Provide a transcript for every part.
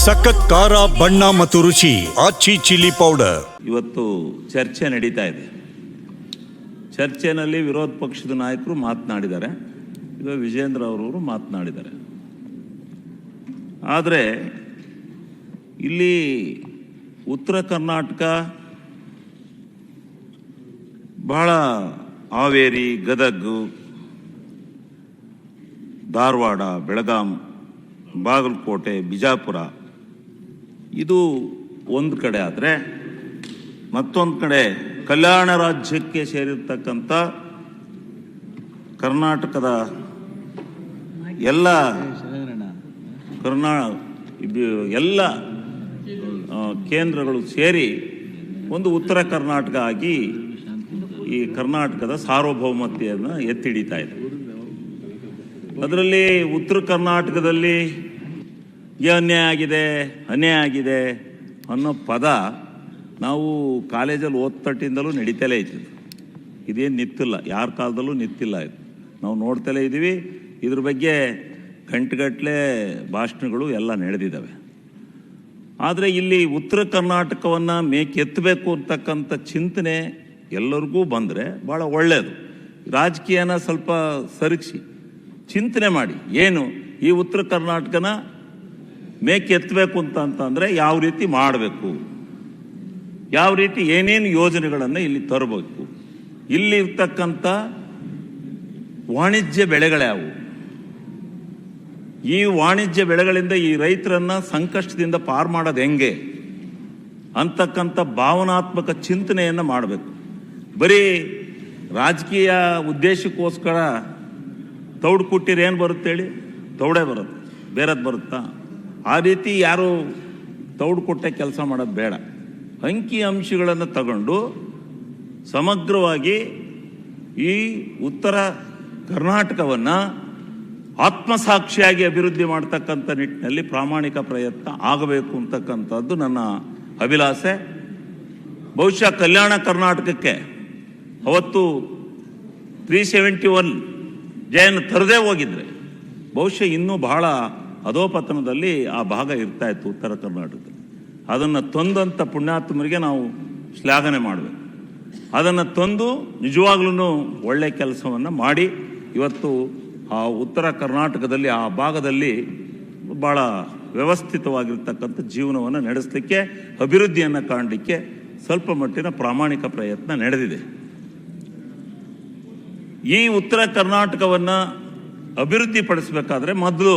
ಸಖತ್ ಖಾರ ಬಣ್ಣ ಮತ್ತು ರುಚಿ ಆಚಿ ಚಿಲ್ಲಿ ಪೌಡರ್. ಇವತ್ತು ಚರ್ಚೆ ನಡೀತಾ ಇದೆ. ಚರ್ಚೆನಲ್ಲಿ ವಿರೋಧ ಪಕ್ಷದ ನಾಯಕರು ಮಾತನಾಡಿದ್ದಾರೆ, ಈಗ ವಿಜೇಂದ್ರ ಅವರವರು ಮಾತನಾಡಿದ್ದಾರೆ. ಆದರೆ ಇಲ್ಲಿ ಉತ್ತರ ಕರ್ನಾಟಕ ಬಹಳ ಹಾವೇರಿ, ಗದಗ, ಧಾರವಾಡ, ಬೆಳಗಾಂ, ಬಾಗಲಕೋಟೆ, ಬಿಜಾಪುರ ಇದು ಒಂದು ಕಡೆ ಆದರೆ, ಮತ್ತೊಂದು ಕಡೆ ಕಲ್ಯಾಣ ರಾಜ್ಯಕ್ಕೆ ಸೇರಿರ್ತಕ್ಕಂಥ ಕರ್ನಾಟಕದ ಎಲ್ಲ ಕೇಂದ್ರಗಳು ಸೇರಿ ಒಂದು ಉತ್ತರ ಕರ್ನಾಟಕ ಆಗಿ ಈ ಕರ್ನಾಟಕದ ಸಾರ್ವಭೌಮತೆಯನ್ನು ಎತ್ತಿಡಿತಾ ಇದೆ. ಅದರಲ್ಲಿ ಉತ್ತರ ಕರ್ನಾಟಕದಲ್ಲಿ ಅನ್ಯಾಯ ಆಗಿದೆ ಅನ್ನೋ ಪದ ನಾವು ಕಾಲೇಜಲ್ಲಿ ಓದ್ತಟ್ಟಿಂದಲೂ ನಡೀತಲೇ ಇದ್ದೀವಿ. ಇದೇನು ನಿಂತಿಲ್ಲ, ಯಾರ ಕಾಲದಲ್ಲೂ ನಿಂತಿಲ್ಲ. ಇದು ನಾವು ನೋಡ್ತಲೇ ಇದ್ದೀವಿ. ಇದ್ರ ಬಗ್ಗೆ ಗಂಟೆಗಟ್ಟಲೆ ಭಾಷಣಗಳು ಎಲ್ಲ ನಡೆದಿದ್ದಾವೆ. ಆದರೆ ಇಲ್ಲಿ ಉತ್ತರ ಕರ್ನಾಟಕವನ್ನು ಮೇಕೆತ್ತಬೇಕು ಅಂತಕ್ಕಂಥ ಚಿಂತನೆ ಎಲ್ಲರಿಗೂ ಬಂದರೆ ಭಾಳ ಒಳ್ಳೆಯದು. ರಾಜಕೀಯನ ಸ್ವಲ್ಪ ಸರಿಸಿ ಚಿಂತನೆ ಮಾಡಿ, ಏನು ಈ ಉತ್ತರ ಕರ್ನಾಟಕನ ಮೇಕೆತ್ತಬೇಕು ಅಂತಂದರೆ ಯಾವ ರೀತಿ ಮಾಡಬೇಕು, ಯಾವ ರೀತಿ ಏನೇನು ಯೋಜನೆಗಳನ್ನು ಇಲ್ಲಿ ತರಬೇಕು, ಇಲ್ಲಿ ಇರ್ತಕ್ಕಂಥ ವಾಣಿಜ್ಯ ಬೆಳೆಗಳ್ಯಾವು, ಈ ವಾಣಿಜ್ಯ ಬೆಳೆಗಳಿಂದ ಈ ರೈತರನ್ನು ಸಂಕಷ್ಟದಿಂದ ಪಾರು ಮಾಡೋದು ಹೆಂಗೆ ಅಂತಕ್ಕಂಥ ಭಾವನಾತ್ಮಕ ಚಿಂತನೆಯನ್ನು ಮಾಡಬೇಕು. ಬರೀ ರಾಜಕೀಯ ಉದ್ದೇಶಕ್ಕೋಸ್ಕರ ತೌಡು ಕೊಟ್ಟಿರಿ ಏನು ಬರುತ್ತೆ ಹೇಳಿ? ತೌಡೇ ಬರುತ್ತೆ, ಬೇರೆದು ಬರುತ್ತಾ? ಆ ರೀತಿ ಯಾರು ತೌಡು ಕೊಟ್ಟೆ ಕೆಲಸ ಮಾಡೋದು ಬೇಡ. ಅಂಕಿ ಅಂಶಗಳನ್ನು ತಗೊಂಡು ಸಮಗ್ರವಾಗಿ ಈ ಉತ್ತರ ಕರ್ನಾಟಕವನ್ನು ಆತ್ಮಸಾಕ್ಷಿಯಾಗಿ ಅಭಿವೃದ್ಧಿ ಮಾಡ್ತಕ್ಕಂಥ ನಿಟ್ಟಿನಲ್ಲಿ ಪ್ರಾಮಾಣಿಕ ಪ್ರಯತ್ನ ಆಗಬೇಕು ಅಂತಕ್ಕಂಥದ್ದು ನನ್ನ ಅಭಿಲಾಷೆ. ಬಹುಶಃ ಕಲ್ಯಾಣ ಕರ್ನಾಟಕಕ್ಕೆ ಅವತ್ತು 371 ಜಯನ ತರದೇ ಹೋಗಿದ್ರೆ ಬಹುಶಃ ಇನ್ನೂ ಬಹಳ ಅಧೋಪತನದಲ್ಲಿ ಆ ಭಾಗ ಇರ್ತಾ ಇತ್ತು ಉತ್ತರ ಕರ್ನಾಟಕದಲ್ಲಿ. ಅದನ್ನು ತಂದಂಥ ಪುಣ್ಯಾತ್ಮರಿಗೆ ನಾವು ಶ್ಲಾಘನೆ ಮಾಡಬೇಕು. ಅದನ್ನು ತಂದು ನಿಜವಾಗ್ಲೂ ಒಳ್ಳೆ ಕೆಲಸವನ್ನು ಮಾಡಿ ಇವತ್ತು ಆ ಉತ್ತರ ಕರ್ನಾಟಕದಲ್ಲಿ ಆ ಭಾಗದಲ್ಲಿ ಭಾಳ ವ್ಯವಸ್ಥಿತವಾಗಿರ್ತಕ್ಕಂಥ ಜೀವನವನ್ನು ನಡೆಸಲಿಕ್ಕೆ, ಅಭಿವೃದ್ಧಿಯನ್ನು ಕಾಣಲಿಕ್ಕೆ ಸ್ವಲ್ಪ ಮಟ್ಟಿನ ಪ್ರಾಮಾಣಿಕ ಪ್ರಯತ್ನ ನಡೆದಿದೆ. ಈ ಉತ್ತರ ಕರ್ನಾಟಕವನ್ನು ಅಭಿವೃದ್ಧಿಪಡಿಸಬೇಕಾದ್ರೆ ಮೊದಲು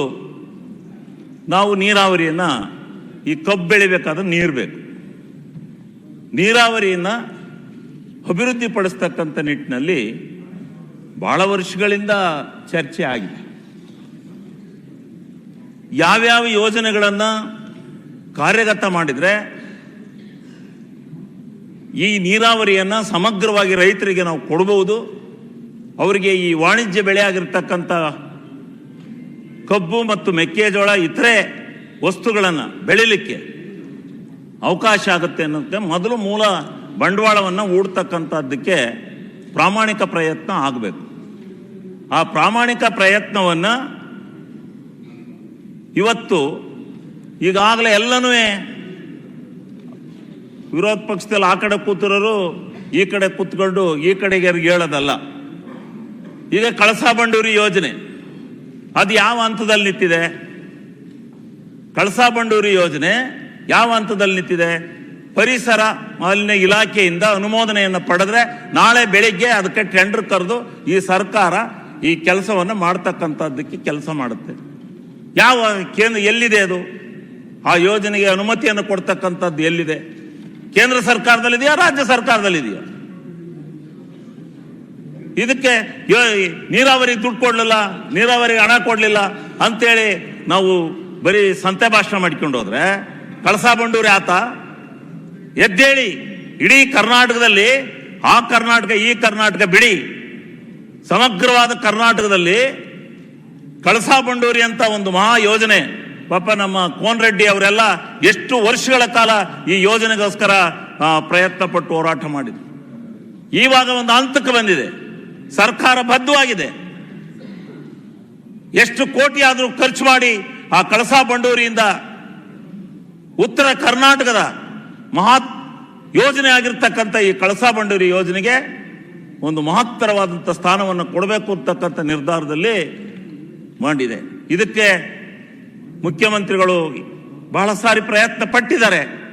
ನಾವು ನೀರಾವರಿಯನ್ನು, ಈ ಕಬ್ಬು ಬೆಳಿಬೇಕಾದ್ರೆ ನೀರು ಬೇಕು, ನೀರಾವರಿಯನ್ನು ಅಭಿವೃದ್ಧಿಪಡಿಸ್ತಕ್ಕಂಥ ನಿಟ್ಟಿನಲ್ಲಿ ಭಾಳ ವರ್ಷಗಳಿಂದ ಚರ್ಚೆ ಆಗಿದೆ. ಯಾವ್ಯಾವ ಯೋಜನೆಗಳನ್ನು ಕಾರ್ಯಗತ ಮಾಡಿದರೆ ಈ ನೀರಾವರಿಯನ್ನು ಸಮಗ್ರವಾಗಿ ರೈತರಿಗೆ ನಾವು ಕೊಡಬಹುದು, ಅವರಿಗೆ ಈ ವಾಣಿಜ್ಯ ಬೆಳೆ ಆಗಿರ್ತಕ್ಕಂಥ ಕಬ್ಬು ಮತ್ತು ಮೆಕ್ಕೆಜೋಳ ಇತರೆ ವಸ್ತುಗಳನ್ನು ಬೆಳಿಲಿಕ್ಕೆ ಅವಕಾಶ ಆಗುತ್ತೆ ಅನ್ನೋದಕ್ಕೆ ಮೊದಲು ಮೂಲ ಬಂಡವಾಳವನ್ನು ಹೂಡ್ತಕ್ಕಂಥದ್ದಕ್ಕೆ ಪ್ರಾಮಾಣಿಕ ಪ್ರಯತ್ನ ಆಗಬೇಕು. ಆ ಪ್ರಾಮಾಣಿಕ ಪ್ರಯತ್ನವನ್ನು ಇವತ್ತು ಈಗಾಗಲೇ ಎಲ್ಲನೂ ವಿರೋಧ ಪಕ್ಷದಲ್ಲಿ ಆ ಕಡೆ ಕೂತಿರೋರು ಈ ಕಡೆ ಕೂತ್ಕೊಂಡು ಈ ಕಡೆಗೆ ಹೇಳೋದಲ್ಲ. ಈಗ ಕಳಸಾ ಬಂಡೂರಿ ಯೋಜನೆ ಅದು ಯಾವ ಹಂತದಲ್ಲಿ ನಿಂತಿದೆ? ಕಳಸಾ ಬಂಡೂರಿ ಯೋಜನೆ ಯಾವ ಹಂತದಲ್ಲಿ ನಿಂತಿದೆ? ಪರಿಸರ ಮಾಲಿನ್ಯ ಇಲಾಖೆಯಿಂದ ಅನುಮೋದನೆಯನ್ನು ಪಡೆದ್ರೆ ನಾಳೆ ಬೆಳಿಗ್ಗೆ ಅದಕ್ಕೆ ಟೆಂಡರ್ ಕರೆದು ಈ ಸರ್ಕಾರ ಈ ಕೆಲಸವನ್ನು ಮಾಡ್ತಕ್ಕಂಥದ್ದಕ್ಕೆ ಕೆಲಸ ಮಾಡುತ್ತೆ. ಯಾವ ಕೇಂದ್ರ ಎಲ್ಲಿದೆ ಅದು? ಆ ಯೋಜನೆಗೆ ಅನುಮತಿಯನ್ನು ಕೊಡ್ತಕ್ಕಂಥದ್ದು ಎಲ್ಲಿದೆ? ಕೇಂದ್ರ ಸರ್ಕಾರದಲ್ಲಿದೆಯಾ, ರಾಜ್ಯ ಸರ್ಕಾರದಲ್ಲಿದೆಯಾ? ಇದಕ್ಕೆ ನೀರಾವರಿ ದುಡ್ಡು ಕೊಡಲಿಲ್ಲ, ನೀರಾವರಿಗೆ ಹಣ ಕೊಡಲಿಲ್ಲ ಅಂತೇಳಿ ನಾವು ಬರೀ ಸಂತೆ ಭಾಷಣ ಮಾಡಿಕೊಂಡು ಹೋದ್ರೆ ಕಳಸಾ ಬಂಡೂರಿ ಆತ ಎದ್ದೇಳಿ ಇಡೀ ಕರ್ನಾಟಕದಲ್ಲಿ ಆ ಕರ್ನಾಟಕ ಈ ಕರ್ನಾಟಕ ಬಿಡಿ, ಸಮಗ್ರವಾದ ಕರ್ನಾಟಕದಲ್ಲಿ ಕಳಸಾ ಬಂಡೂರಿ ಅಂತ ಒಂದು ಮಹಾ ಯೋಜನೆ, ಪಾಪ ನಮ್ಮ ಕೋನ್ ರೆಡ್ಡಿ ಅವರೆಲ್ಲ ಎಷ್ಟು ವರ್ಷಗಳ ಕಾಲ ಈ ಯೋಜನೆಗೋಸ್ಕರ ಪ್ರಯತ್ನ ಪಟ್ಟು ಹೋರಾಟ ಮಾಡಿದ್ರು. ಇವಾಗ ಒಂದು ಹಂತಕ್ಕೆ ಬಂದಿದೆ, ಸರ್ಕಾರ ಬದ್ಧವಾಗಿದೆ. ಎಷ್ಟು ಕೋಟಿ ಆದರೂ ಖರ್ಚು ಮಾಡಿ ಆ ಕಳಸಾ ಬಂಡೂರಿಯಿಂದ ಉತ್ತರ ಕರ್ನಾಟಕದ ಮಹತ್ ಯೋಜನೆ ಆಗಿರ್ತಕ್ಕಂಥ ಈ ಕಳಸಾ ಬಂಡೂರಿ ಯೋಜನೆಗೆ ಒಂದು ಮಹತ್ತರವಾದಂಥ ಸ್ಥಾನವನ್ನು ಕೊಡಬೇಕು ಅಂತಕ್ಕಂಥ ನಿರ್ಧಾರದಲ್ಲಿ ಮಾಡಿದೆ. ಇದಕ್ಕೆ ಮುಖ್ಯಮಂತ್ರಿಗಳು ಬಹಳ ಸಾರಿ ಪ್ರಯತ್ನ ಪಟ್ಟಿದ್ದಾರೆ.